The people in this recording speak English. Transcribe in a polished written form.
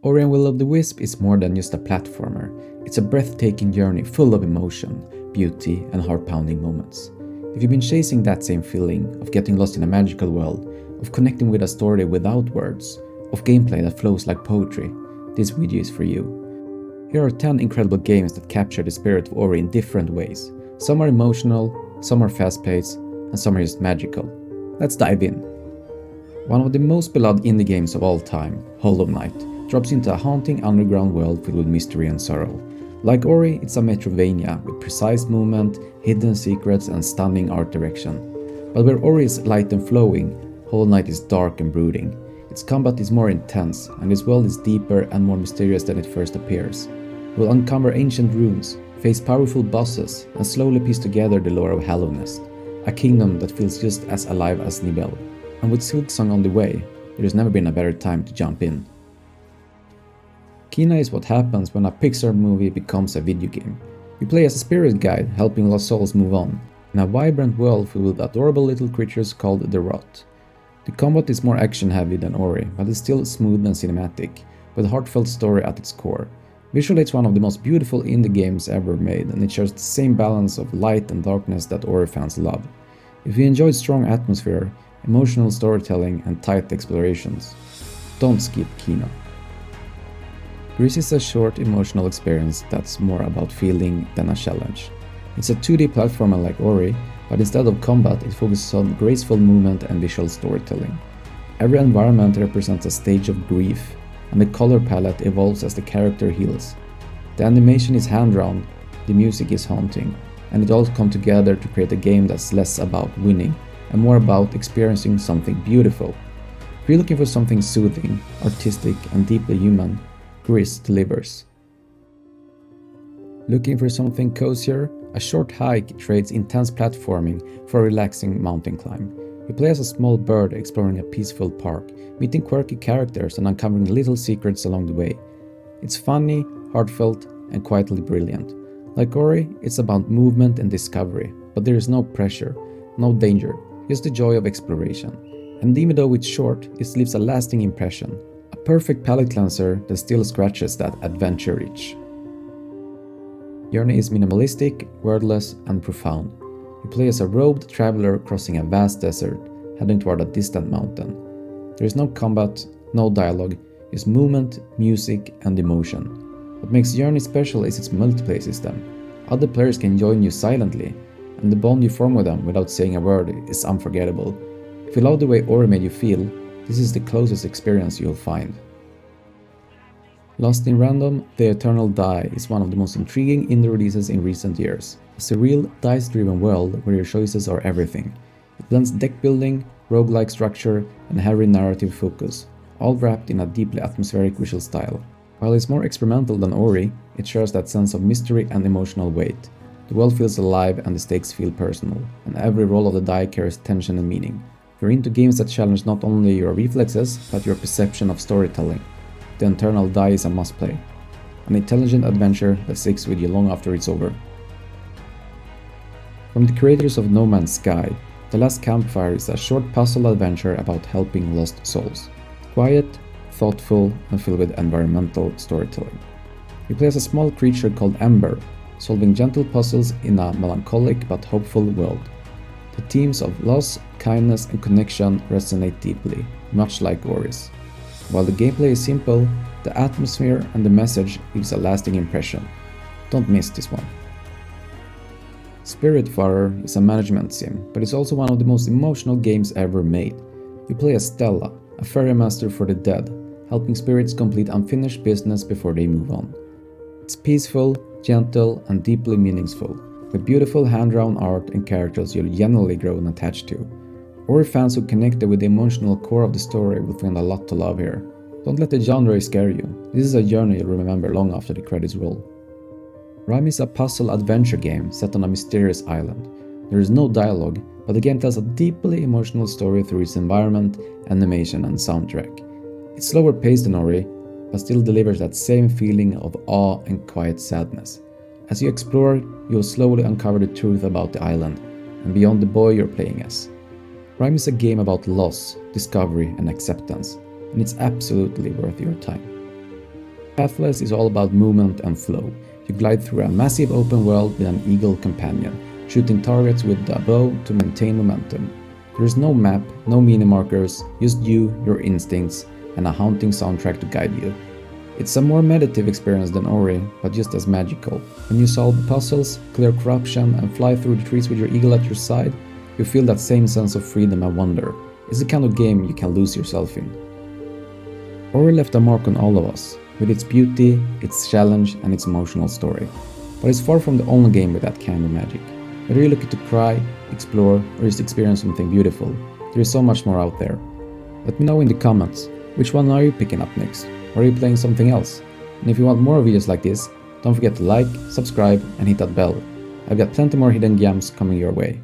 Ori and Will of the Wisp is more than just a platformer. It's a breathtaking journey full of emotion, beauty, and heart-pounding moments. If you've been chasing that same feeling of getting lost in a magical world, of connecting with a story without words, of gameplay that flows like poetry, this video is for you. Here are 10 incredible games that capture the spirit of Ori in different ways. Some are emotional, some are fast-paced, and some are just magical. Let's dive in. One of the most beloved indie games of all time, Hollow Knight, drops into a haunting underground world filled with mystery and sorrow. Like Ori, it's a Metroidvania with precise movement, hidden secrets, and stunning art direction. But where Ori is light and flowing, Hollow Knight is dark and brooding. Its combat is more intense, and this world is deeper and more mysterious than it first appears. You will uncover ancient ruins, face powerful bosses, and slowly piece together the lore of Hallownest, a kingdom that feels just as alive as Nibel. And with Silksong on the way, there has never been a better time to jump in. Kina is what happens when a Pixar movie becomes a video game. You play as a spirit guide, helping lost souls move on, in a vibrant world filled with adorable little creatures called the Rot. The combat is more action-heavy than Ori, but it's still smooth and cinematic, with a heartfelt story at its core. Visually, it's one of the most beautiful indie games ever made, and it shares the same balance of light and darkness that Ori fans love. If you enjoy strong atmosphere, emotional storytelling, and tight explorations, don't skip Kina. Gris is a short emotional experience that's more about feeling than a challenge. It's a 2D platformer like Ori, but instead of combat it focuses on graceful movement and visual storytelling. Every environment represents a stage of grief, and the color palette evolves as the character heals. The animation is hand-drawn, the music is haunting, and it all comes together to create a game that's less about winning and more about experiencing something beautiful. If you're looking for something soothing, artistic, and deeply human, Gris delivers. Looking for something cozier? A short hike trades intense platforming for a relaxing mountain climb. You play as a small bird exploring a peaceful park, meeting quirky characters and uncovering little secrets along the way. It's funny, heartfelt, and quietly brilliant. Like Ori, it's about movement and discovery, but there is no pressure, no danger, just the joy of exploration. And even though it's short, it leaves a lasting impression. A perfect palate cleanser that still scratches that adventure itch. Journey is minimalistic, wordless, and profound. You play as a robed traveler crossing a vast desert, heading toward a distant mountain. There is no combat, no dialogue, just movement, music, and emotion. What makes Journey special is its multiplayer system. Other players can join you silently, and the bond you form with them without saying a word is unforgettable. If you love the way Ori made you feel, this is the closest experience you'll find. Lost in Random, The Eternal Die is one of the most intriguing indie releases in recent years. A surreal, dice-driven world where your choices are everything. It blends deck building, roguelike structure, and heavy narrative focus, all wrapped in a deeply atmospheric visual style. While it's more experimental than Ori, it shares that sense of mystery and emotional weight. The world feels alive and the stakes feel personal, and every roll of the die carries tension and meaning. If you're into games that challenge not only your reflexes, but your perception of storytelling, The Eternal Die is a must-play. An intelligent adventure that sticks with you long after it's over. From the creators of No Man's Sky, The Last Campfire is a short puzzle adventure about helping lost souls. Quiet, thoughtful, and filled with environmental storytelling. You play as a small creature called Ember, solving gentle puzzles in a melancholic but hopeful world. The themes of loss, kindness, and connection resonate deeply, much like Ori's. While the gameplay is simple, the atmosphere and the message leaves a lasting impression. Don't miss this one. Spiritfarer is a management sim, but it's also one of the most emotional games ever made. You play as Stella, a ferry master for the dead, helping spirits complete unfinished business before they move on. It's peaceful, gentle, and deeply meaningful, with beautiful hand-drawn art and characters you'll genuinely grow attached to. Ori fans who connected with the emotional core of the story will find a lot to love here. Don't let the genre scare you. This is a journey you'll remember long after the credits roll. Rime is a puzzle adventure game set on a mysterious island. There is no dialogue, but the game tells a deeply emotional story through its environment, animation, and soundtrack. It's slower paced than Ori, but still delivers that same feeling of awe and quiet sadness. As you explore, you will slowly uncover the truth about the island, and beyond the boy you're playing as. Rime is a game about loss, discovery, and acceptance, and it's absolutely worth your time. Pathless is all about movement and flow. You glide through a massive open world with an eagle companion, shooting targets with a bow to maintain momentum. There is no map, no mini markers, just you, your instincts, and a haunting soundtrack to guide you. It's a more meditative experience than Ori, but just as magical. When you solve puzzles, clear corruption, and fly through the trees with your eagle at your side, you feel that same sense of freedom and wonder. It's the kind of game you can lose yourself in. Ori left a mark on all of us, with its beauty, its challenge, and its emotional story. But it's far from the only game with that kind of magic. Whether you're looking to cry, explore, or just experience something beautiful, there is so much more out there. Let me know in the comments, which one are you picking up next? Or are you playing something else? And if you want more videos like this, don't forget to like, subscribe, and hit that bell. I've got plenty more hidden gems coming your way.